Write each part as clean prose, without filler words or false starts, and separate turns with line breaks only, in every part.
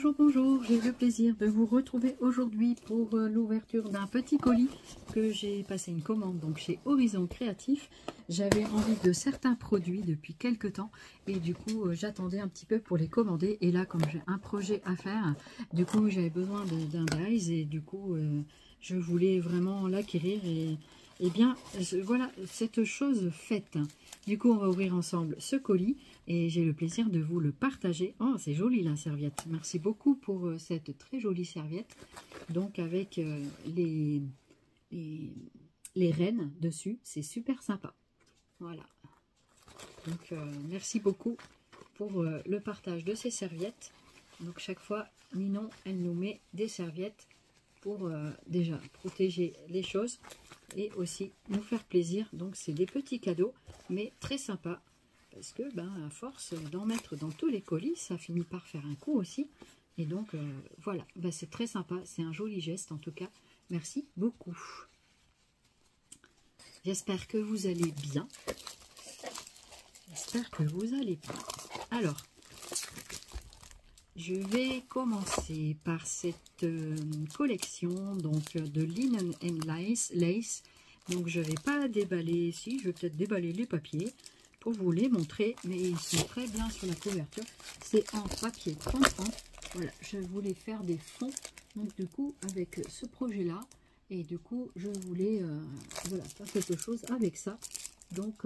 Bonjour, bonjour, j'ai le plaisir de vous retrouver aujourd'hui pour l'ouverture d'un petit colis que j'ai passé une commande donc chez Horizon Créatif. J'avais envie de certains produits depuis quelques temps et du coup j'attendais un petit peu pour les commander. Et là, comme j'ai un projet à faire, du coup j'avais besoin d'un braise et du coup je voulais vraiment l'acquérir et bien voilà cette chose faite. Du coup on va ouvrir ensemble ce colis. Et j'ai le plaisir de vous le partager. Oh, c'est joli la serviette. Merci beaucoup pour cette très jolie serviette. Donc avec les rennes dessus. C'est super sympa. Voilà. Donc merci beaucoup pour le partage de ces serviettes. Donc chaque fois, Ninon, elle nous met des serviettes pour déjà protéger les choses et aussi nous faire plaisir. Donc c'est des petits cadeaux, mais très sympas. Parce que, à force d'en mettre dans tous les colis, ça finit par faire un coup aussi. Et donc, voilà, c'est très sympa. C'est un joli geste, en tout cas. Merci beaucoup. J'espère que vous allez bien. J'espère que vous allez bien. Alors, je vais commencer par cette collection donc, de Linen and Lace. Donc, je ne vais pas déballer, si, je vais peut-être déballer les papiers pour vous les montrer, mais ils sont très bien sur la couverture. C'est en papier 30-30. Voilà, je voulais faire des fonds, donc du coup avec ce projet là, et du coup je voulais voilà, faire quelque chose avec ça. Donc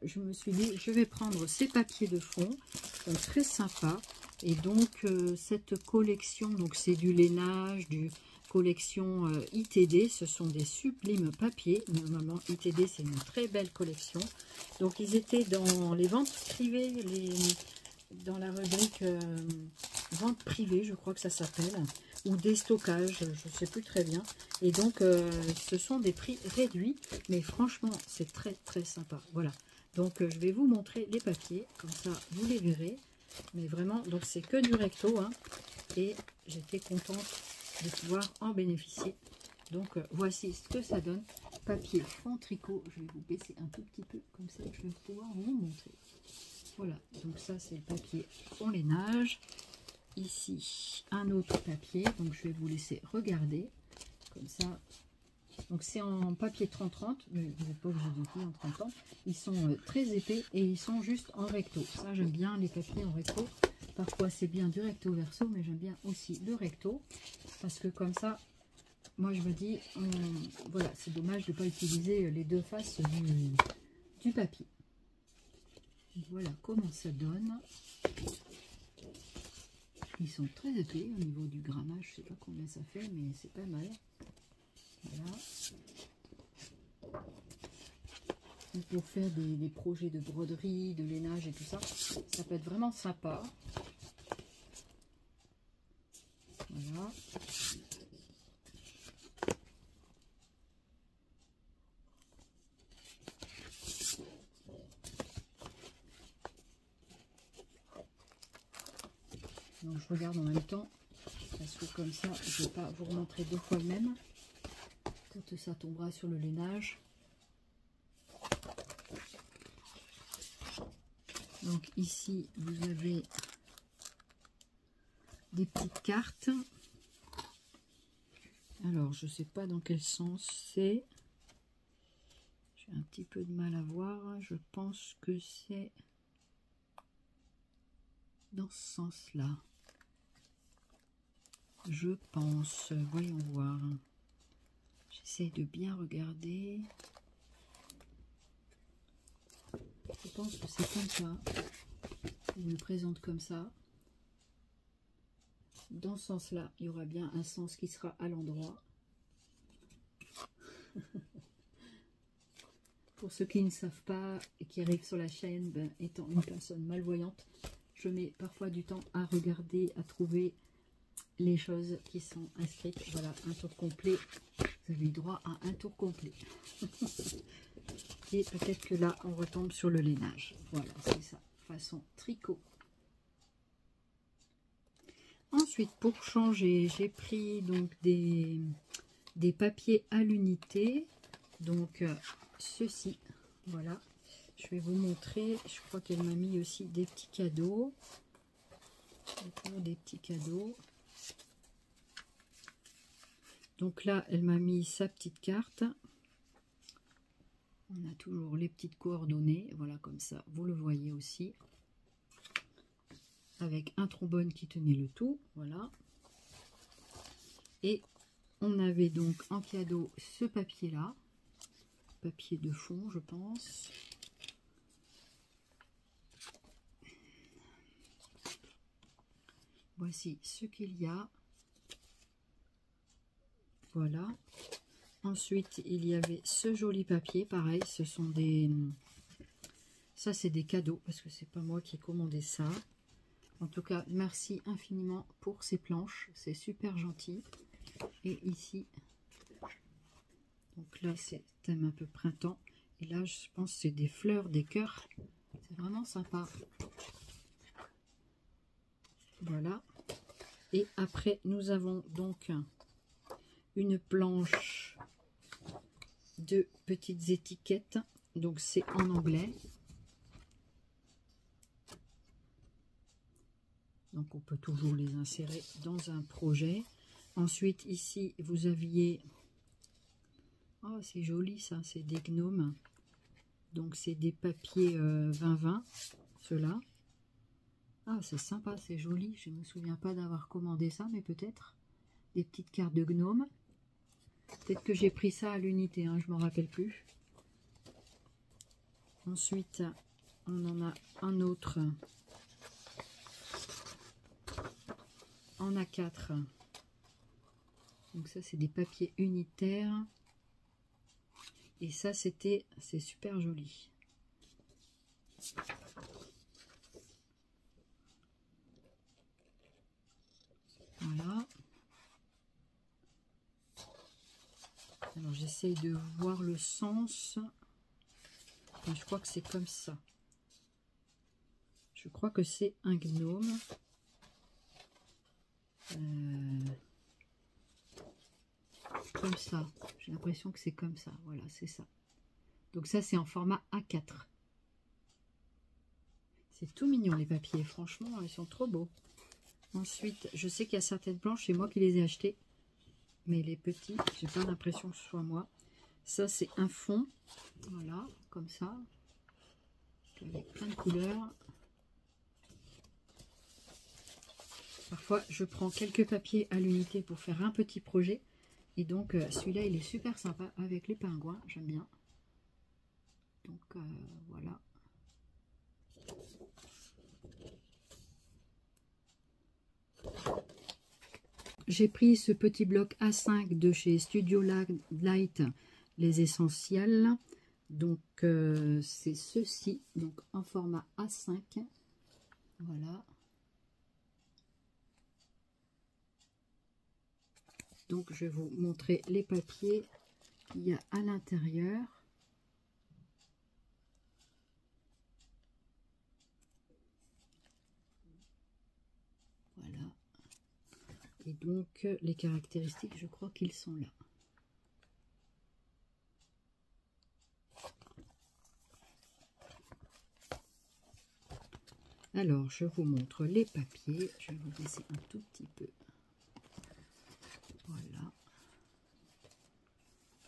je me suis dit je vais prendre ces papiers de fond, ils sont très sympas. Et donc cette collection, donc c'est du lainage, du collection ITD, ce sont des sublimes papiers. Normalement ITD c'est une très belle collection. Donc ils étaient dans les ventes privées, dans la rubrique vente privée, je crois que ça s'appelle, ou déstockage, je ne sais plus très bien. Et donc ce sont des prix réduits, mais franchement c'est très très sympa. Voilà, donc je vais vous montrer les papiers, comme ça vous les verrez. Mais vraiment, donc c'est que du recto, hein, et j'étais contente de pouvoir en bénéficier. Donc voici ce que ça donne. Papier fond tricot, je vais vous baisser un tout petit peu, comme ça je vais pouvoir vous montrer. Voilà, donc ça c'est le papier fond lainage. Ici un autre papier, donc je vais vous laisser regarder, comme ça. Donc c'est en papier 30-30, mais vous n'êtes pas obligé de en 30 ans. Ils sont très épais et ils sont juste en recto. Ça j'aime bien les papiers en recto. Parfois c'est bien du recto verso, mais j'aime bien aussi le recto. Parce que comme ça, moi je me dis, voilà, c'est dommage de ne pas utiliser les deux faces du papier. Voilà comment ça donne. Ils sont très épais au niveau du grammage, je ne sais pas combien ça fait, mais c'est pas mal. Voilà. Pour faire des projets de broderie, de lainage et tout ça, ça peut être vraiment sympa. Voilà. Donc je regarde en même temps, parce que comme ça, je ne vais pas vous remontrer deux fois le même. Quand ça tombera sur le lainage. Donc ici, vous avez des petites cartes. Alors, je ne sais pas dans quel sens c'est. J'ai un petit peu de mal à voir. Je pense que c'est dans ce sens-là. Je pense. Voyons voir. J'essaie de bien regarder. Je pense que c'est comme ça. Je me présente comme ça. Dans ce sens-là, il y aura bien un sens qui sera à l'endroit. Pour ceux qui ne savent pas et qui arrivent sur la chaîne, étant une personne malvoyante, je mets parfois du temps à regarder, à trouver les choses qui sont inscrites. Voilà, un tour complet. Vous avez droit à un tour complet. Et peut-être que là, on retombe sur le lainage. Voilà, c'est ça, façon tricot. Ensuite, pour changer, j'ai pris donc des papiers à l'unité. Donc, ceci, voilà. Je vais vous montrer. Je crois qu'elle m'a mis aussi des petits cadeaux. Des petits cadeaux. Donc là, elle m'a mis sa petite carte. On a toujours les petites coordonnées, voilà comme ça, vous le voyez aussi. Avec un trombone qui tenait le tout, voilà. Et on avait donc en cadeau ce papier-là, papier de fond, je pense. Voici ce qu'il y a. Voilà. Ensuite, il y avait ce joli papier. Pareil, ce sont des... Ça, c'est des cadeaux parce que c'est pas moi qui ai commandé ça. En tout cas, merci infiniment pour ces planches. C'est super gentil. Et ici, donc là, c'est thème un peu printemps. Et là, je pense que c'est des fleurs, des cœurs. C'est vraiment sympa. Voilà. Et après, nous avons donc une planche de petites étiquettes. Donc, c'est en anglais. Donc, on peut toujours les insérer dans un projet. Ensuite, ici, vous aviez... Oh, c'est joli ça, c'est des gnomes. Donc, c'est des papiers 20-20, ceux-là. Ah, c'est sympa, c'est joli. Je ne me souviens pas d'avoir commandé ça, mais peut-être. Des petites cartes de gnomes. Peut-être que j'ai pris ça à l'unité, hein, je ne m'en rappelle plus. Ensuite, on en a un autre en A4. Donc ça, c'est des papiers unitaires. Et ça, c'est super joli. Voilà. Alors, j'essaye de voir le sens. Enfin, je crois que c'est comme ça. Je crois que c'est un gnome. Comme ça. J'ai l'impression que c'est comme ça. Voilà, c'est ça. Donc ça, c'est en format A4. C'est tout mignon, les papiers. Franchement, ils sont trop beaux. Ensuite, je sais qu'il y a certaines planches, c'est moi qui les ai achetées. Mais les petits, j'ai pas l'impression que ce soit moi. Ça, c'est un fond. Voilà, comme ça. Avec plein de couleurs. Parfois, je prends quelques papiers à l'unité pour faire un petit projet. Et donc, celui-là, il est super sympa avec les pingouins. J'aime bien. Donc, voilà. J'ai pris ce petit bloc A5 de chez Studio Light, les essentiels. Donc, c'est ceci. Donc, en format A5. Voilà. Donc, je vais vous montrer les papiers qu'il y a à l'intérieur. Voilà. Et donc, les caractéristiques, je crois qu'ils sont là. Alors, je vous montre les papiers. Je vais vous baisser un tout petit peu. Voilà.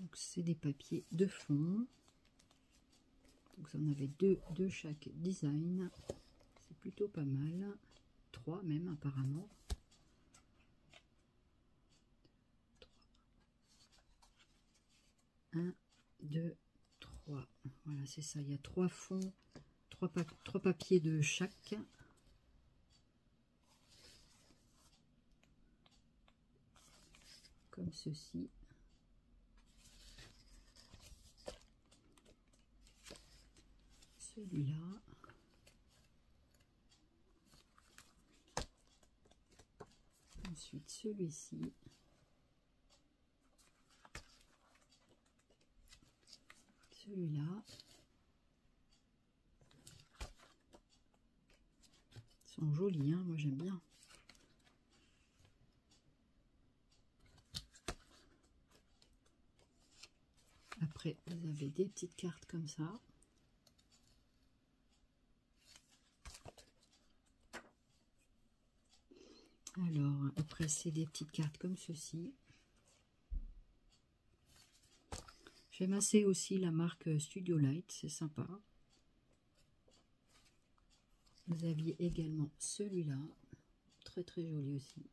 Donc, c'est des papiers de fond. Donc, vous en avez deux de chaque design. C'est plutôt pas mal. 3 même, apparemment. 1, 2, 3. Voilà, c'est ça. Il y a 3 fonds, 3 papiers de chaque. Comme ceci. Celui-là. Ensuite, celui-ci. Celui-là. Ils sont jolis, hein, moi j'aime bien. Après, vous avez des petites cartes comme ça. Alors, après, c'est des petites cartes comme ceci. J'aime assez aussi la marque Studio Light, c'est sympa. Vous aviez également celui-là, très très joli aussi.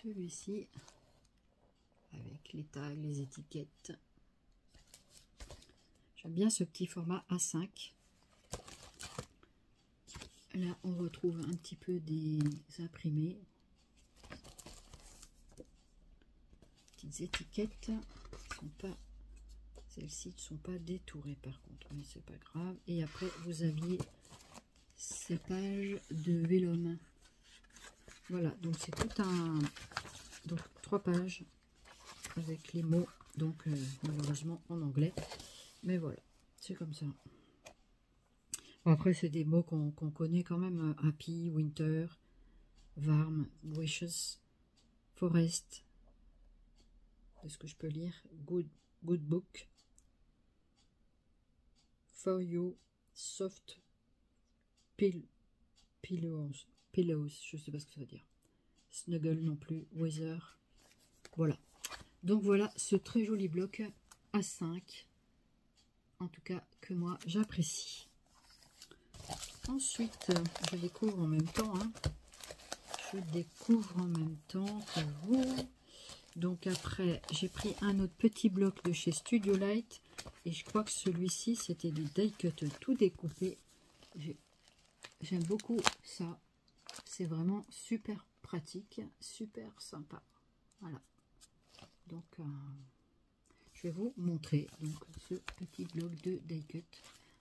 Celui-ci, avec les tags, les étiquettes. J'aime bien ce petit format A5. Là, on retrouve un petit peu des imprimés. Petites étiquettes. Celles-ci ne sont pas détourées par contre, mais c'est pas grave. Et après, vous aviez ces pages de vélum. Voilà, donc c'est tout un... Donc 3 pages avec les mots, donc malheureusement en anglais. Mais voilà, c'est comme ça. Bon, après, c'est des mots qu'on connaît quand même. Happy, winter, warm, wishes, forest. Est-ce que je peux lire? Good book. For you, soft pillows, je sais pas ce que ça veut dire. Snuggle non plus, weather. Voilà. Donc voilà ce très joli bloc A5. En tout cas que moi j'apprécie. Ensuite, je découvre en même temps. Je découvre en même temps que vous. Donc après, j'ai pris un autre petit bloc de chez Studio Light. Et je crois que celui-ci, c'était du die cut tout découpé. J'aime beaucoup ça. C'est vraiment super pratique, super sympa. Voilà. Donc, je vais vous montrer donc, ce petit bloc de die cut.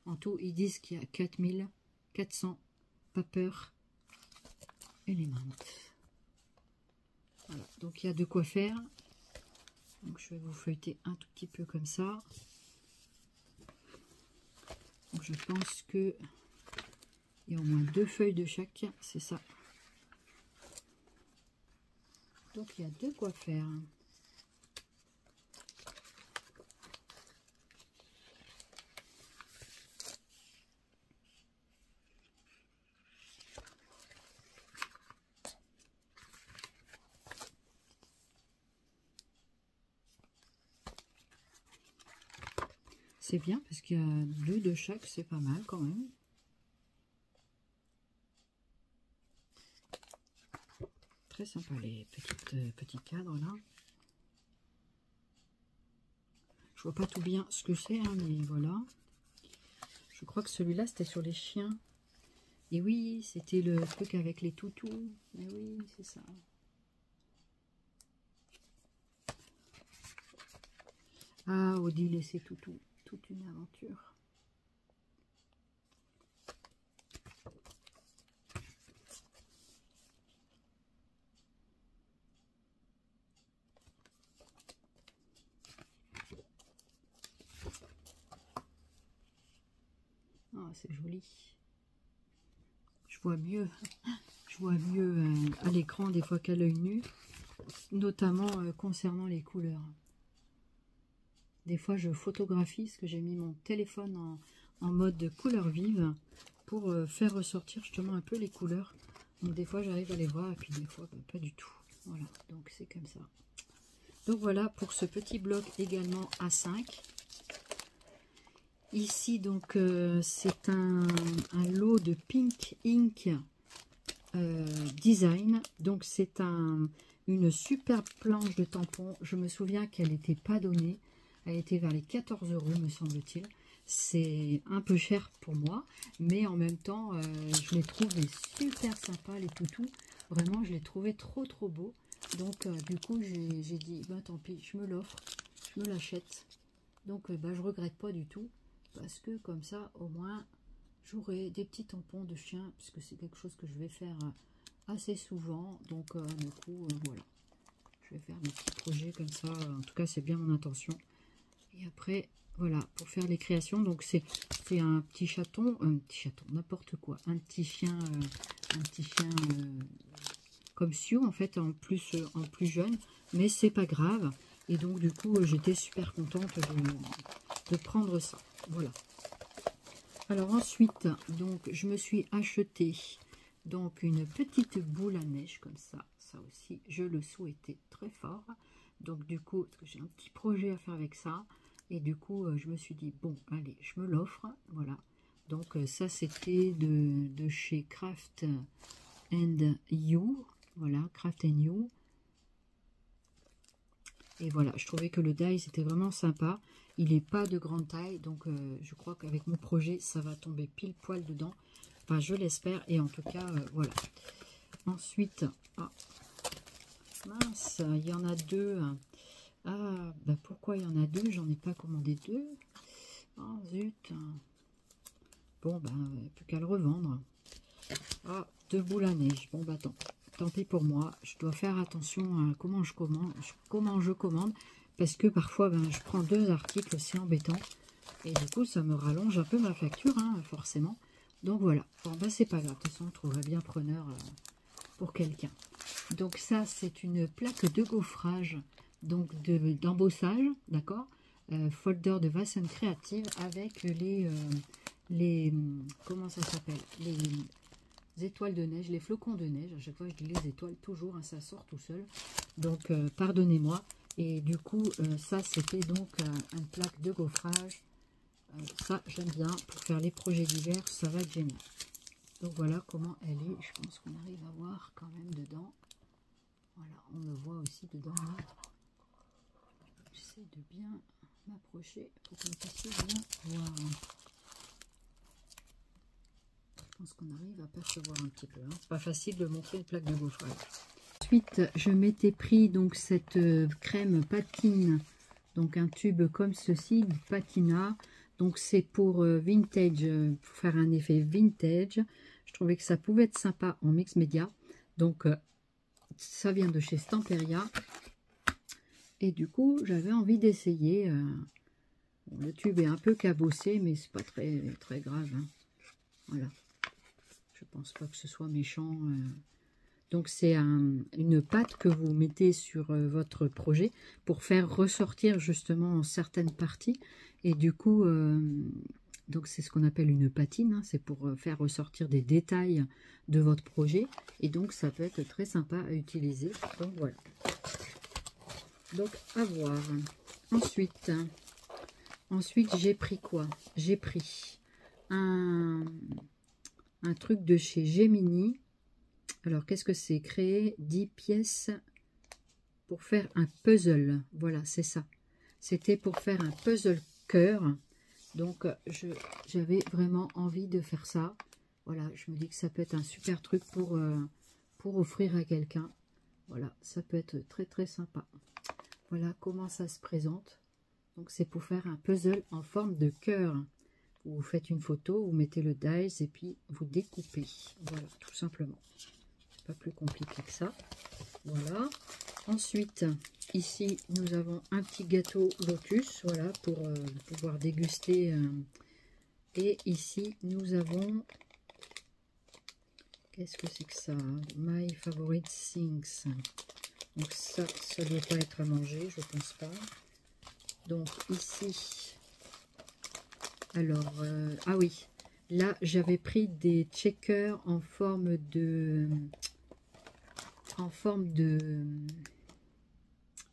En tout, ils disent qu'il y a 4400 paper éléments. Voilà. Donc, il y a de quoi faire. Donc, je vais vous feuilleter un tout petit peu comme ça. Donc, je pense que il y a au moins 2 feuilles de chaque, c'est ça. Donc, il y a de quoi faire. C'est bien parce qu'il y a 2 de chaque, c'est pas mal quand même. Très sympa les petits cadres là. Je vois pas tout bien ce que c'est, mais voilà. Je crois que celui-là c'était sur les chiens. Et oui, c'était le truc avec les toutous. Mais oui, c'est ça. Ah, Odile et ses toutous. Toute une aventure. Ah, c'est joli. Je vois mieux à l'écran des fois qu'à l'œil nu, notamment concernant les couleurs. Des fois, je photographie parce que j'ai mis mon téléphone en mode couleur vive pour faire ressortir justement un peu les couleurs. Donc des fois, j'arrive à les voir et puis des fois, pas du tout. Voilà, donc c'est comme ça. Donc voilà pour ce petit bloc également A5. Ici, donc, c'est un lot de Pink Ink Design. Donc, c'est une superbe planche de tampons. Je me souviens qu'elle n'était pas donnée. Elle était vers les 14 €, me semble-t-il. C'est un peu cher pour moi, mais en même temps, je les trouve super sympas, les toutous. Vraiment, je les trouvais trop beaux. Donc, du coup, j'ai dit, bah, tant pis, je me l'offre, je me l'achète. Donc, je regrette pas du tout, parce que comme ça, au moins, j'aurai des petits tampons de chien, puisque c'est quelque chose que je vais faire assez souvent. Donc, du coup, voilà. Je vais faire mes petits projets comme ça. En tout cas, c'est bien mon intention. Et après, voilà, pour faire les créations, donc c'est un petit chaton, n'importe quoi, un petit chien comme Sue en fait, en plus jeune, mais c'est pas grave. Et donc du coup, j'étais super contente de prendre ça. Voilà. Alors ensuite, donc je me suis acheté donc une petite boule à neige comme ça. ça aussi, je le souhaitais très fort. Donc du coup, j'ai un petit projet à faire avec ça. Et du coup, je me suis dit, bon, allez, je me l'offre. Voilà. Donc ça, c'était de chez Craft and You. Voilà, Craft and You. Et voilà, je trouvais que le die, c'était vraiment sympa. Il n'est pas de grande taille, donc je crois qu'avec mon projet, ça va tomber pile poil dedans. Enfin, je l'espère. Et en tout cas, voilà. Ensuite, ah, mince, il y en a deux. Ah, bah pourquoi il y en a deux? J'en ai pas commandé deux. Oh, zut. Bon, bah, plus qu'à le revendre. Ah, deux boules à neige. Bon, bah, tant pis pour moi. Je dois faire attention à comment je commande. Parce que parfois, ben, je prends deux articles, c'est embêtant. Et du coup, ça me rallonge un peu ma facture, hein, forcément. Donc voilà. Bon, bah, c'est pas grave. De toute façon, on trouverait bien preneur pour quelqu'un. Donc ça, c'est une plaque de gaufrage, donc d'embossage, d'accord, folder de Vassen Créative avec les comment ça s'appelle, les étoiles de neige, les flocons de neige. À chaque fois, je dis les étoiles, toujours, hein, ça sort tout seul. Donc, pardonnez-moi. Et du coup, ça, c'était donc une plaque de gaufrage. Ça, j'aime bien pour faire les projets d'hiver, ça va être génial. Donc voilà comment elle est. Je pense qu'on arrive à voir quand même dedans. Voilà, on le voit aussi dedans. J'essaie de bien m'approcher pour que vous puissiez bien voir. Je pense qu'on arrive à percevoir un petit peu. Hein. C'est pas facile de montrer une plaque de gaufrage. Ensuite, je m'étais pris donc cette crème patine. Donc un tube comme ceci, patina. Donc c'est pour vintage, pour faire un effet vintage. Je trouvais que ça pouvait être sympa en mix média. Donc ça vient de chez Stamperia. Et du coup, j'avais envie d'essayer. Bon, le tube est un peu cabossé, mais c'est pas très grave. Hein. Voilà. Je pense pas que ce soit méchant. Donc c'est une pâte que vous mettez sur votre projet pour faire ressortir justement certaines parties. Et du coup, donc c'est ce qu'on appelle une patine. Hein, c'est pour faire ressortir des détails de votre projet. Et donc ça peut être très sympa à utiliser. Donc voilà. Donc à voir. Ensuite j'ai pris quoi? J'ai pris un truc de chez Gemini. Alors, qu'est-ce que c'est? Créer 10 pièces pour faire un puzzle. Voilà, c'est ça. C'était pour faire un puzzle cœur. Donc, j'avais vraiment envie de faire ça. Voilà, je me dis que ça peut être un super truc pour offrir à quelqu'un. Voilà, ça peut être très sympa. Voilà comment ça se présente. Donc, c'est pour faire un puzzle en forme de cœur. Vous faites une photo, vous mettez le dies et puis vous découpez. Voilà, tout simplement. Pas plus compliqué que ça. Voilà. Ensuite, ici, nous avons un petit gâteau lotus, voilà, pour pouvoir déguster. Et ici, nous avons... Qu'est-ce que c'est que ça? My favorite things. Donc ça ne doit pas être à manger, je pense pas. Donc ici... Alors, ah oui, là, j'avais pris des checkers en forme de...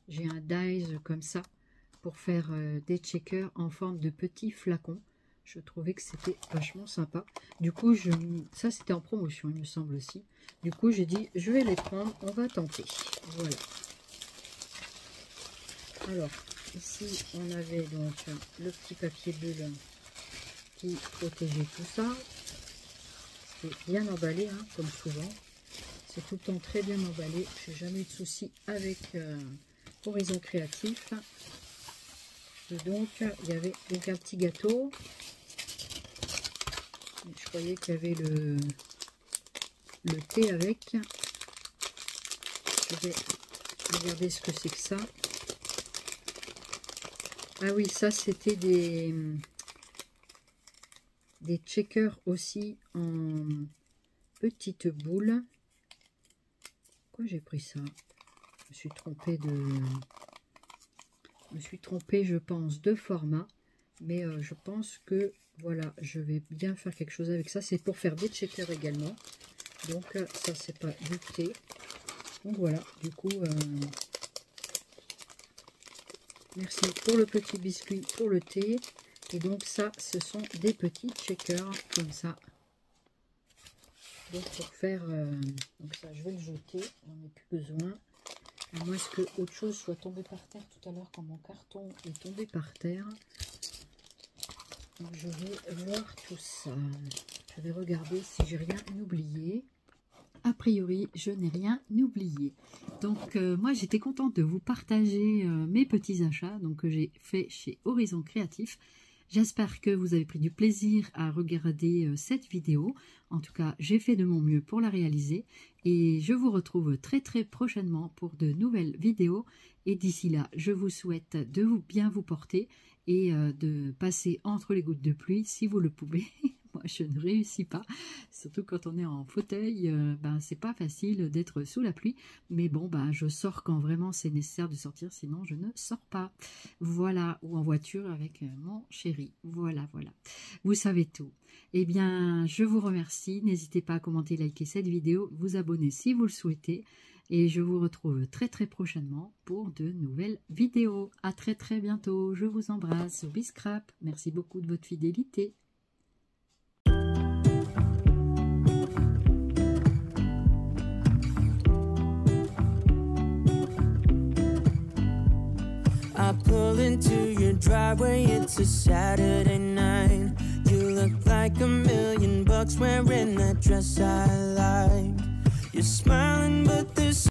j'ai un dies comme ça pour faire des checkers en forme de petits flacons. Je trouvais que c'était vachement sympa. Du coup, ça c'était en promotion, il me semble aussi. Du coup, j'ai dit, je vais les prendre, on va tenter. Voilà. Alors, ici, on avait donc le petit papier bulle qui protégeait tout ça. C'est bien emballé, hein, comme souvent. C'est tout le temps très bien emballé. Je n'ai jamais eu de soucis avec Horizon Créatif. Et donc, il y avait donc un petit gâteau. Je croyais qu'il y avait le thé avec. Je vais regarder ce que c'est que ça. Ah oui, ça c'était des checkers aussi en petites boules. Pourquoi j'ai pris ça? Je me suis trompée je pense, de format. Mais je pense que, voilà, je vais bien faire quelque chose avec ça. C'est pour faire des checkers également. Donc, ça, c'est pas du thé. Donc voilà, du coup, merci pour le petit biscuit, pour le thé. Et donc ça, ce sont des petits shakers comme ça. Donc pour faire, donc ça je vais le jeter, j'en ai plus besoin. À moins que autre chose soit tombé par terre tout à l'heure quand mon carton est tombé par terre. Donc je vais voir tout ça. Je vais regarder si j'ai rien oublié. A priori, je n'ai rien oublié. Donc, moi, j'étais contente de vous partager mes petits achats que j'ai fait chez Horizon Créatif. J'espère que vous avez pris du plaisir à regarder cette vidéo. En tout cas, j'ai fait de mon mieux pour la réaliser. Et je vous retrouve très très prochainement pour de nouvelles vidéos. Et d'ici là, je vous souhaite de bien vous porter et de passer entre les gouttes de pluie si vous le pouvez. Moi, je ne réussis pas, surtout quand on est en fauteuil, c'est pas facile d'être sous la pluie. Mais bon, je sors quand vraiment c'est nécessaire de sortir, sinon je ne sors pas. Voilà, ou en voiture avec mon chéri. Voilà, voilà. Vous savez tout. Eh bien, je vous remercie. N'hésitez pas à commenter, liker cette vidéo, vous abonner si vous le souhaitez. Et je vous retrouve très très prochainement pour de nouvelles vidéos. À très très bientôt. Je vous embrasse. Biscrap. Merci beaucoup de votre fidélité.
I pull into your driveway, it's a Saturday night. You look like $1,000,000 wearing that dress I like. You're smiling, but there's